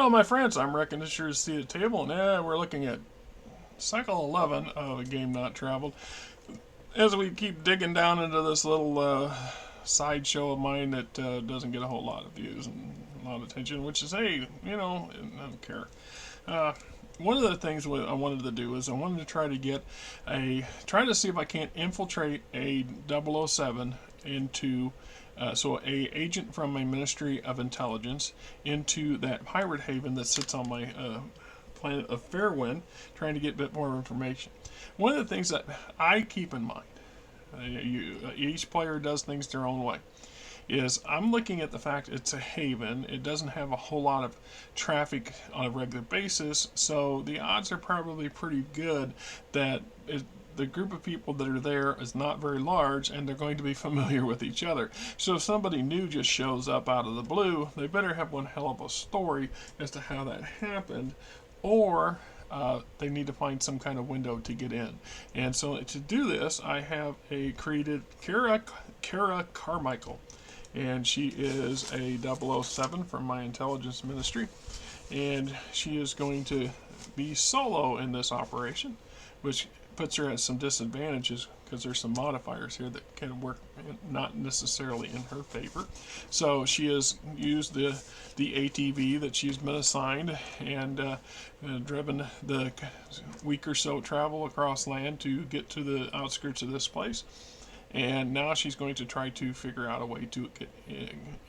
Well, my friends, I'm reckoning sure to see the table, and we're looking at cycle 11 of a game not traveled. As we keep digging down into this little sideshow of mine that doesn't get a whole lot of views and a lot of attention, which is, hey, I don't care. Uh, One of the things I wanted to do is I wanted to try to see if I can't infiltrate a 007 into so a agent from a Ministry of Intelligence into that pirate haven that sits on my planet of Fairwind, trying to get a bit more information. One of the things that I keep in mind, each player does things their own way, is I'm looking at the fact it's a haven. It doesn't have a whole lot of traffic on a regular basis, so the odds are probably pretty good that the group of people that are there is not very large and they're going to be familiar with each other. So if somebody new just shows up out of the blue, they better have one hell of a story as to how that happened, or they need to find some kind of window to get in. And so to do this, I have created Cara Carmichael, and she is a 007 from my intelligence ministry, and she is going to be solo in this operation, which puts her at some disadvantages because there's some modifiers here that can work not necessarily in her favor. So she has used the ATV that she's been assigned and driven the week or so travel across land to get to the outskirts of this place. And now she's going to try to figure out a way to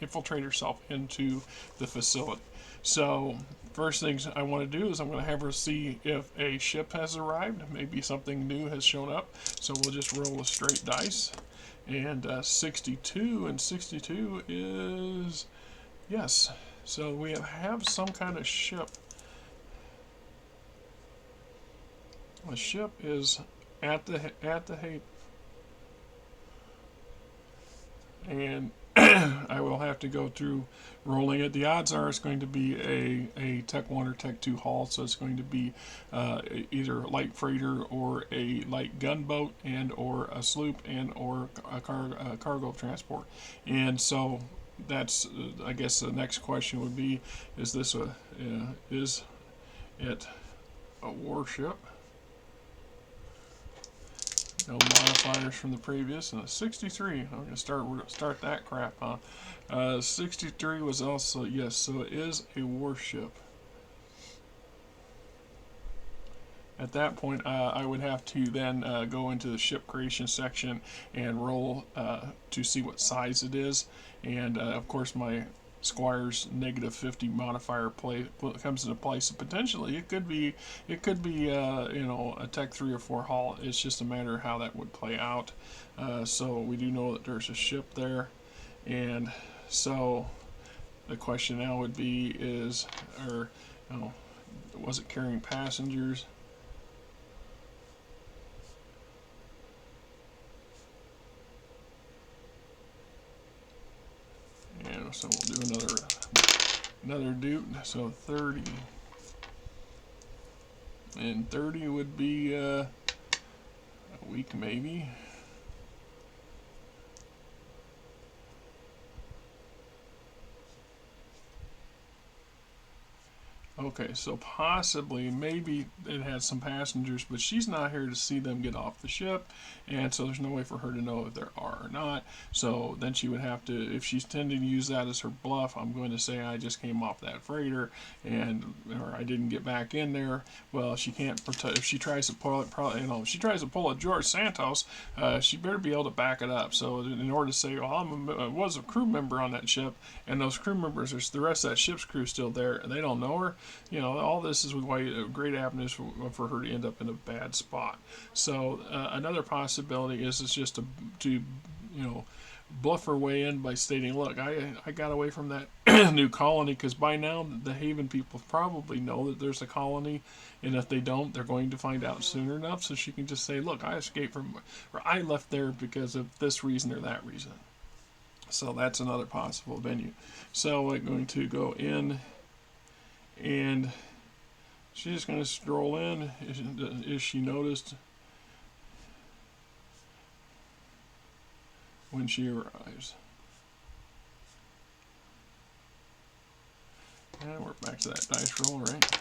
infiltrate herself into the facility. So, first things I want to do is I'm going to have her see if a ship has arrived. Maybe something new has shown up. So we'll just roll a straight dice. And 62 and 62 is yes. So we have some kind of ship. The ship is at the haven. And I will have to go through rolling it. The odds are it's going to be a Tech 1 or Tech 2 hull, so it's going to be either a light freighter or a light gunboat and or a sloop and or a cargo transport. And so that's, I guess the next question would be, is it a warship? No modifiers from the previous, and a 63. I'm going to start that crap on. 63 was also, yes, so it is a warship. At that point, I would have to then go into the ship creation section and roll to see what size it is. And of course, my Squire's -50 modifier comes into play. So potentially, it could be a Tech 3 or 4 hull. It's just a matter of how that would play out. So we do know that there's a ship there, and so the question now would be was it carrying passengers? And so we'll do another dude. So 30. And 30 would be a week maybe. Okay, so possibly, maybe it has some passengers, but she's not here to see them get off the ship, and so there's no way for her to know if there are or not. So then she would have to, if she's tending to use that as her bluff, I'm going to say I just came off that freighter, or I didn't get back in there. Well, she can't protect. If she tries to pull it, if she tries to pull a George Santos, she better be able to back it up. So in order to say, well, I was a crew member on that ship, and those crew members, the rest of that ship's crew still there, and they don't know her. All this is why great avenues for her to end up in a bad spot. So another possibility is just to bluff her way in by stating, look, I got away from that new colony, because by now the Haven people probably know that there's a colony, and if they don't, they're going to find out sooner enough. So she can just say, look, I escaped from, or I left there because of this reason or that reason. So that's another possible venue. So we're going to go in, and she's just going to stroll in. Is she noticed when she arrives? And we're back to that dice roll, right?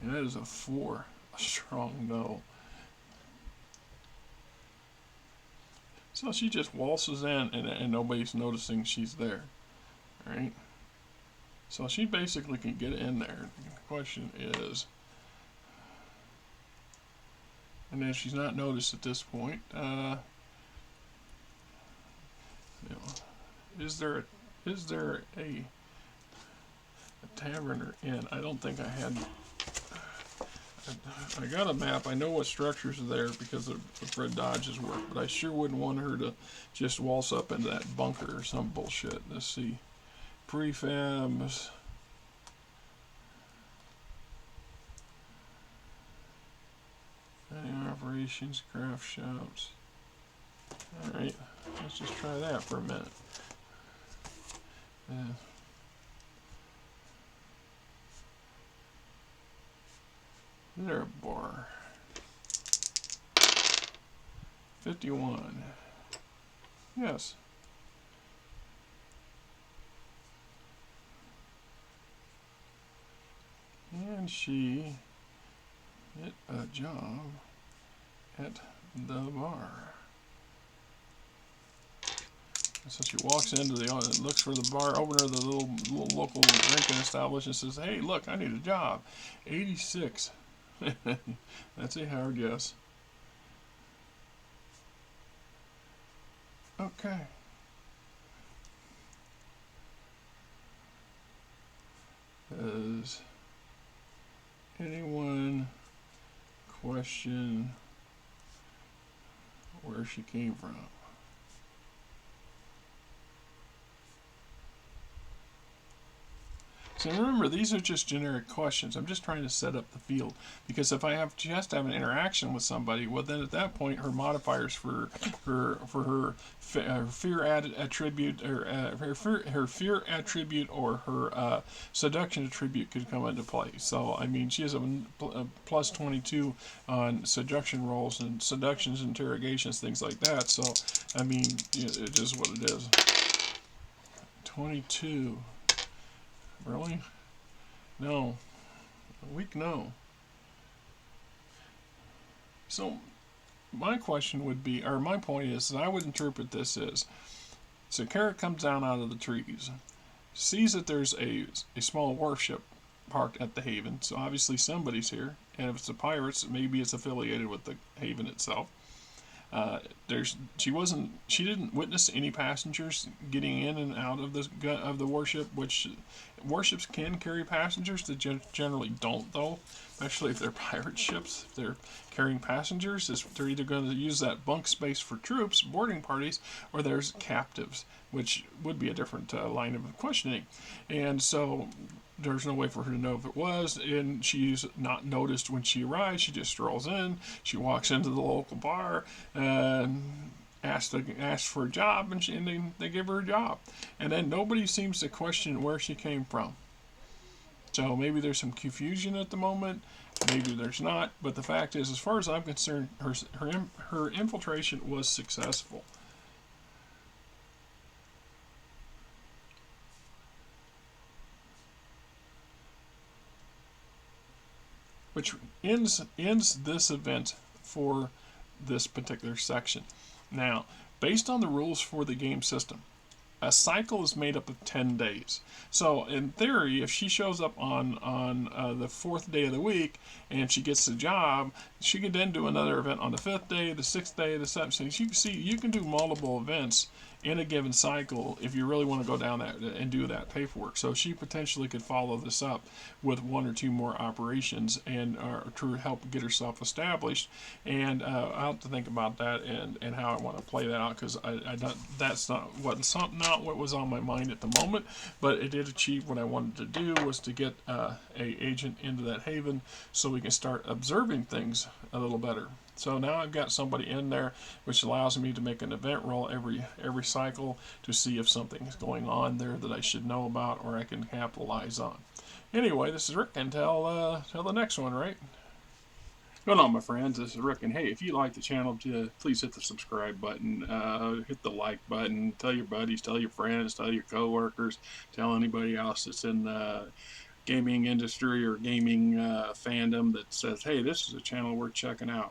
And that is a 4. A strong no. So she just waltzes in and nobody's noticing she's there. Alright? So she basically can get in there. The question is, and then she's not noticed at this point, is there a tavern or inn? I don't think I had. I got a map. I know what structures are there because of Fred Dodge's work, but I sure wouldn't want her to just waltz up into that bunker or some bullshit. Let's see. Prefabs. Any operations, craft shops. Alright, let's just try that for a minute. Is there a bar? 51. Yes. And she get a job at the bar. So she walks into looks for the bar opener, the little local drinking establishment, and says, "Hey, look, I need a job." 86. That's a hard yes. Okay. Does anyone question where she came from? So remember, these are just generic questions. I'm just trying to set up the field, because if I have just have an interaction with somebody, well, then at that point, her modifiers for her fear attribute, or her fear attribute, or her seduction attribute could come into play. So I mean, she has a plus 22 on seduction rolls and seductions, interrogations, things like that. So I mean, it is what it is. 22. Really? No. A weak no. So, my question would be, or my point is, I would interpret this as, so Cara comes down out of the trees, sees that there's a small warship parked at the haven, so obviously somebody's here, and if it's the pirates, maybe it's affiliated with the haven itself. She didn't witness any passengers getting in and out of the warship, which warships can carry passengers. They generally don't, though, especially if they're pirate ships. If they're carrying passengers, they're either going to use that bunk space for troops, boarding parties, or there's captives, which would be a different line of questioning. And so there's no way for her to know if it was, and she's not noticed when she arrives. She just strolls in. She walks into the local bar and asks for a job, and they give her a job. And then nobody seems to question where she came from. So maybe there's some confusion at the moment. Maybe there's not. But the fact is, as far as I'm concerned, her infiltration was successful. Which ends this event for this particular section. Now, based on the rules for the game system, a cycle is made up of 10 days. So, in theory, if she shows up on the 4th day of the week and she gets the job, she can then do another event on the 5th day, the 6th day, the 7th. So you can see, you can do multiple events in a given cycle if you really want to go down that and do that paperwork. So she potentially could follow this up with 1 or 2 more operations and to help get herself established. And I'll have to think about that and how I want to play that out, because that's not what was on my mind at the moment, but it did achieve what I wanted to do, was to get a agent into that haven so we can start observing things a little better. So now I've got somebody in there, which allows me to make an event roll every cycle to see if something is going on there that I should know about or I can capitalize on. Anyway, this is Rick, until the next one, right? Going on, my friends, this is Rick, and hey, if you like the channel, please hit the subscribe button, hit the like button, tell your buddies, tell your friends, tell your coworkers, tell anybody else that's in the gaming industry or gaming fandom that says, hey, this is a channel worth checking out.